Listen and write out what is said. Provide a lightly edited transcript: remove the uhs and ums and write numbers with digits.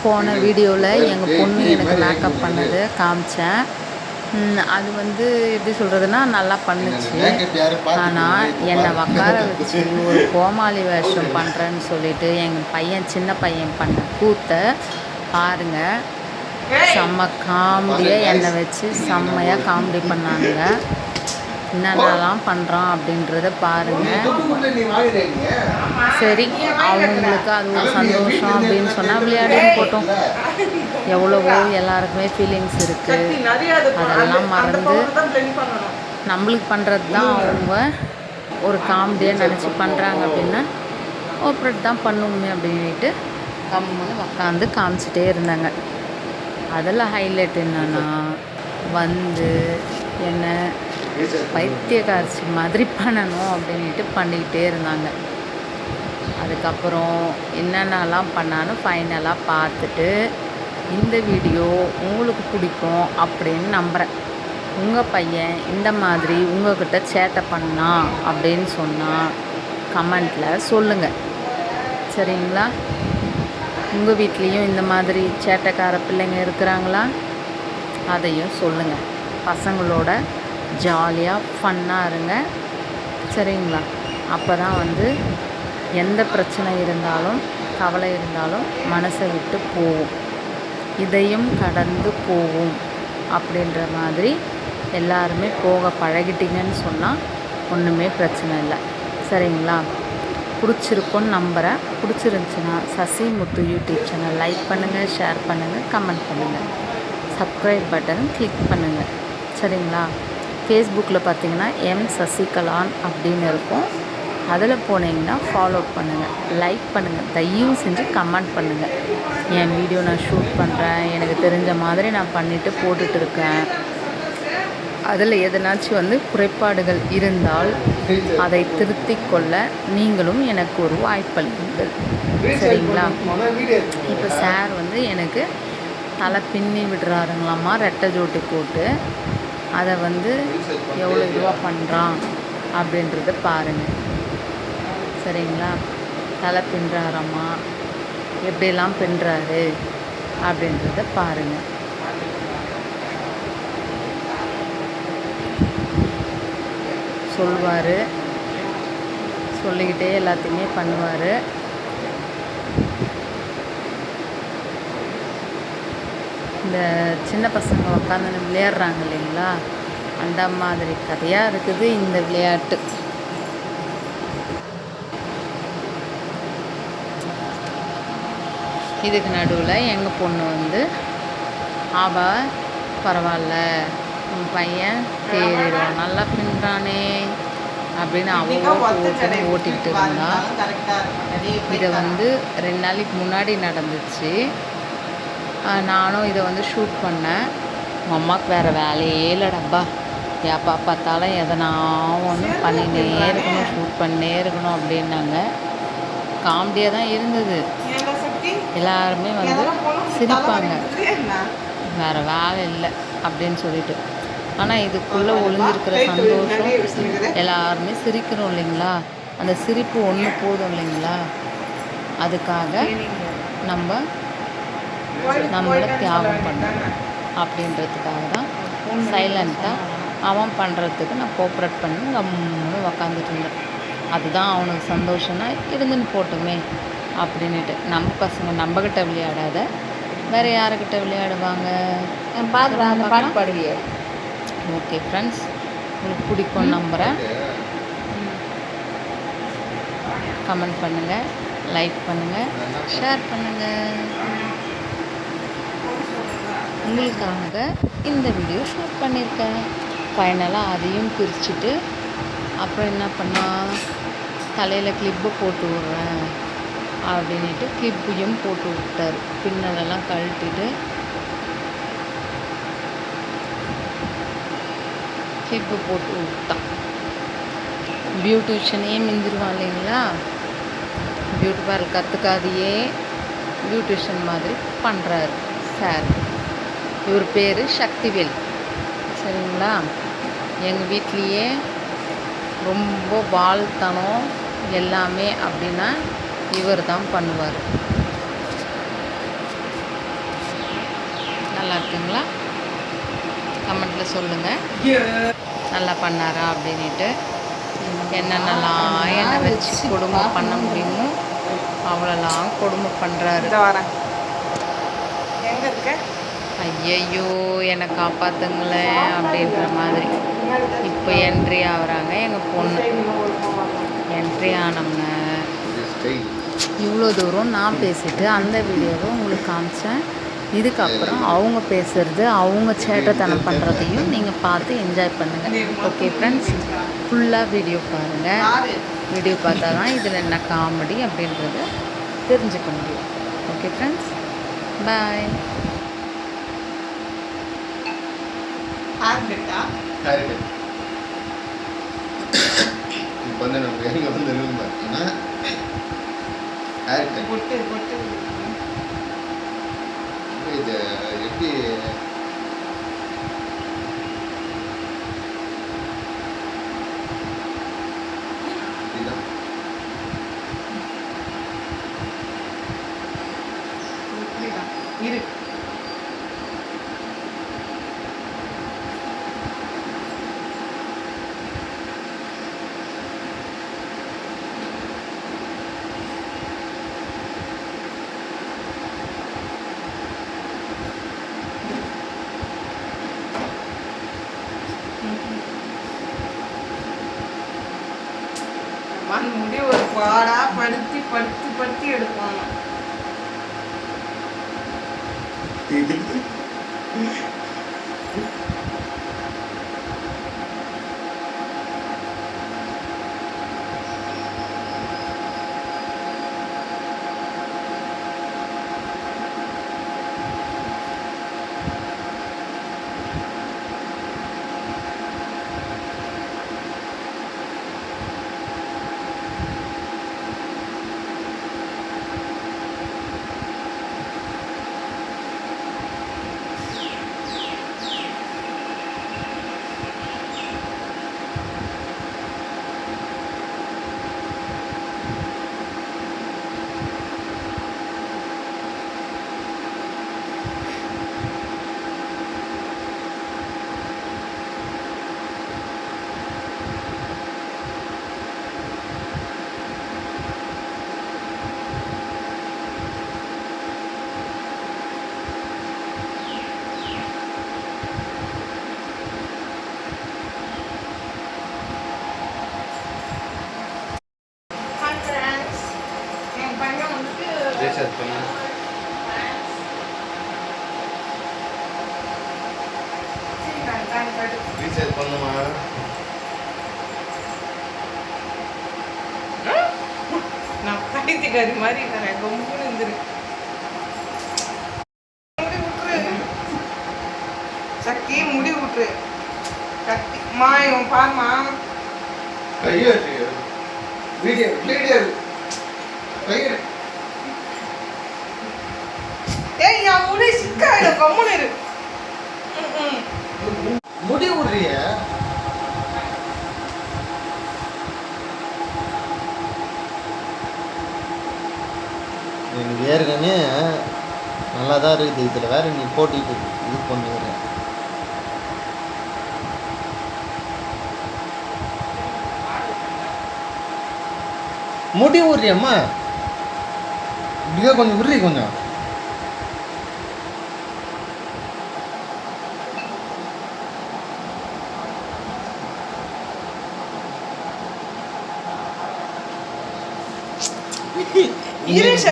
போன வீடியோவில் எங்கள் பொண்ணு எனக்கு மேக்கப் பண்ணது காமிச்சேன். அது வந்து எப்படி சொல்கிறதுனா நல்லா பண்ணுச்சு. ஆனால் என்னை உட்கார வச்சு ஒரு கோமாளி வேஷம் பண்ணுறேன்னு சொல்லிட்டு எங்கள் பையன் சின்ன பையன் பண்ண கூத்தை பாருங்கள். செம்ம காமெடியாக என்னை வச்சு செம்மையாக காமெடி பண்ணானுங்க. என்னென்னலாம் பண்ணுறான் அப்படின்றத பாருங்கள். சரி, அவங்களுக்கு அது ஒரு சந்தோஷம் அப்படின்னு சொன்னால் விளையாடின்னு போட்டோம். எவ்வளவோ எல்லாருக்குமே ஃபீலிங்ஸ் இருக்குது. அதெல்லாம் மறந்து நம்மளுக்கு பண்ணுறது தான் அவங்க ஒரு காமெடியாக நினச்சி பண்ணுறாங்க அப்படின்னா கோஆப்ரேட் தான் பண்ணுவோமே அப்படின்ட்டு கம்முன்னு உக்காந்து காமிச்சிட்டே இருந்தாங்க. அதில் ஹைலைட் என்னன்னா வந்து என்ன பைத்தியக்காரச்சி மாதிரி பண்ணணும் அப்படின்ட்டு பண்ணிக்கிட்டே இருந்தாங்க. அதுக்கப்புறம் என்னென்னலாம் பண்ணான்னு ஃபைனலாக பார்த்துட்டு இந்த வீடியோ உங்களுக்கு பிடிக்கும் அப்படின்னு நம்புகிறேன். உங்கள் பையன் இந்த மாதிரி உங்கள்கிட்ட சேட்டை பண்ணா அப்படின்னு சொன்னால் கமெண்ட்டில் சொல்லுங்கள். சரிங்களா? உங்கள் வீட்லேயும் இந்த மாதிரி சேட்டைக்கார பிள்ளைங்க இருக்கிறாங்களா? அதையும் சொல்லுங்கள். பசங்களோட ஜாலியாக ஃபன்னாக இருங்க. சரிங்களா? அப்போ தான் வந்து எந்த பிரச்சனை இருந்தாலும் கவலை இருந்தாலும் மனசை விட்டு போகும், இதையும் கடந்து போகும் அப்படின்ற மாதிரி எல்லாருமே போக பழகிட்டிங்கன்னு சொன்னால் ஒன்றுமே பிரச்சனை இல்லை. சரிங்களா? பிடிச்சிருக்குன்னு நம்புகிறேன். பிடிச்சிருந்துச்சின்னா சசி முத்து யூடியூப் சேனல் லைக் பண்ணுங்கள், ஷேர் பண்ணுங்கள், கமெண்ட் பண்ணுங்கள், சப்ஸ்கிரைப் பட்டன் கிளிக் பண்ணுங்கள். சரிங்களா? ஃபேஸ்புக்கில் பார்த்தீங்கன்னா எம் சசிகலான் அப்படின்னு இருக்கும். அதில் போனீங்கன்னா ஃபாலோ பண்ணுங்கள், லைக் பண்ணுங்கள், தயவு செஞ்சு கமெண்ட் பண்ணுங்கள். என் வீடியோ நான் ஷூட் பண்ணுறேன், எனக்கு தெரிஞ்ச மாதிரி நான் பண்ணிவிட்டு போட்டுட்ருக்கேன். அதில் எதனாச்சும் வந்து குறைபாடுகள் இருந்தால் அதை திருத்திக் கொள்ள நீங்களும் எனக்கு ஒரு வாய்ப்பளிங்கள். சரிங்களா? இப்போ சார் வந்து எனக்கு தலை பின்னி விடுறாருங்களாம்மா ரெட்டை ஜோட்டி போட்டு. அதை வந்து எவ்வளோ இதுவாக பண்ணுறான் அப்படின்றத பாருங்கள். சரிங்களா? தலை பின்னுறாரம்மா, எப்படியெல்லாம் பின்னுறாரு அப்படின்றத பாருங்கள். சொல்லுவார், சொல்லிக்கிட்டே எல்லாத்தையுமே பண்ணுவார். இந்த சின்ன பசங்க உட்காந்து விளையாடுறாங்க இல்லைங்களா, அந்த மாதிரி கதையாக இருக்குது இந்த விளையாட்டு. இதுக்கு நடுவில் எங்கள் பொண்ணு வந்து அவள் பரவாயில்ல உன் பையன் தேறிடுவான், நல்லா பின்னுறானே அப்படின்னு அவ்வளோ ஓட்டிக்கிட்டு இருந்தா. இதை வந்து 2 நாளைக்கு முன்னாடி நடந்துச்சு. நானும் இதை வந்து ஷூட் பண்ணேன். உங்கள் அம்மாவுக்கு வேறு வேலையே இல்லைடாப்பா, எப்போ பார்த்தாலும் எதனா ஒன்று பண்ணினே இருக்கணும், ஷூட் பண்ணினே இருக்கணும் அப்படின்னாங்க. காமெடியாக தான் இருந்தது. எல்லாருமே வந்து சிரிப்பாங்க, வேறு வேலை இல்லை அப்படின்னு சொல்லிட்டு. ஆனால் இதுக்குள்ளே ஒளிஞ்சிருக்கிற சந்தோஷம், எல்லாருமே சிரிக்கிறோம் இல்லைங்களா, அந்த சிரிப்பு ஒன்று போதும் இல்லைங்களா. அதுக்காக நம்மளை தியாகம் பண்ணணும் அப்படின்றதுக்காக தான் சைலண்ட்டாக அவன் பண்ணுறதுக்கு நான் கோஆப்ரேட் பண்ணி கம்முன்னு உக்காந்துட்டு இருந்தேன். அதுதான் அவனுக்கு சந்தோஷம்னா இருந்துன்னு போட்டுமே அப்படின்ட்டு. நம்ம பசங்க நம்மக்கிட்ட விளையாடாத வேறு யாருக்கிட்ட விளையாடுவாங்க? அந்த பாட்டு பாடுவியே. ஓகே ஃப்ரெண்ட்ஸ், உங்களுக்கு பிடிக்கும்னு நம்புகிறேன். கமெண்ட் பண்ணுங்கள், லைக் பண்ணுங்கள், ஷேர் பண்ணுங்கள். உங்களுக்காக இந்த வீடியோ ஷூட் பண்ணியிருக்கேன். ஃபைனலாக அதையும் பிரிச்சுட்டு அப்புறம் என்ன பண்ணால் தலையில் கிளிப்பு போட்டு விட்றேன் அப்படின்ட்டு கிளிப்பையும் போட்டு விட்டார். பின்னலெல்லாம் கழட்டிட்டு கிளிப்பு போட்டு விட்டான். பியூட்டிஷியனே மிஞ்சிருவான் இல்லைங்களா. பியூட்டி பார்லர் கற்றுக்காதையே பியூட்டிஷியன் மாதிரி பண்ணுறாரு சார். இவர் பேர் சக்திவேல். சரிங்களா? எங்கள் வீட்லேயே ரொம்ப வாழ்த்தனம் எல்லாமே அப்படின்னா இவர் தான் பண்ணுவார். பிடிச்சிருக்குங்களா? கமெண்ட்டில் சொல்லுங்கள். நல்லா பண்ணாரா அப்படின்ட்டு. என்னென்னலாம் என்னை வச்சு கொடுமை பண்ண முடியுமோ அவ்வளோலாம் கொடுமை பண்ணுறாரு. வரேன். எங்கே இருக்க? ஐயையோ என்னை காப்பாற்றுங்களேன் அப்படின்ற மாதிரி. இப்போ என்ட்ரி ஆகுறாங்க எங்கள் பொண்ணு. என்ட்ரி ஆனோம்னா இவ்வளோ தூரம் நான் பேசிவிட்டு அந்த வீடியோவை உங்களுக்கு காமிச்சேன். இதுக்கப்புறம் அவங்க பேசுகிறது, அவங்க சேட்டைத்தனம் பண்ணுறதையும் நீங்கள் பார்த்து என்ஜாய் பண்ணுங்கள். ஓகே ஃப்ரெண்ட்ஸ், ஃபுல்லாக வீடியோ பாருங்கள். வீடியோ பார்த்தா தான் இதில் என்ன காமெடி அப்படின்றத தெரிஞ்சுக்க முடியும். ஓகே ஃப்ரெண்ட்ஸ், பாய். இப்போ வந்து நமக்கு எங்கே வந்து பார்த்தீங்கன்னா இது எப்படி இரு. முடி ஒரு பாடா படுத்தி படுத்தி படுத்தி எடுப்பாங்க. ரீசார்ஜ் பண்ண ரீசார்ஜ் பண்ணுமா? நான் பைத்தியக்காரி மாதிரி இருக்கிறேன். ரொம்ப இருந்துரு சக்தி முடி விட்டுரு. சக்தி மா இவன் பாருமா. கையை வீடியோ வீடியோ கையை ஏய் என் முடி சிக்காயிடும். கம்முன்னு இரு. முடி விடுறிய எனக்கு ஏற்கனவே நல்லா தான் இருக்குது. இதில் வேற நீ போட்டிட்டு இது பண்ணுற முடி விடுறியம்மா. இப்படியே கொஞ்சம் விடுறி கொஞ்சம். இரு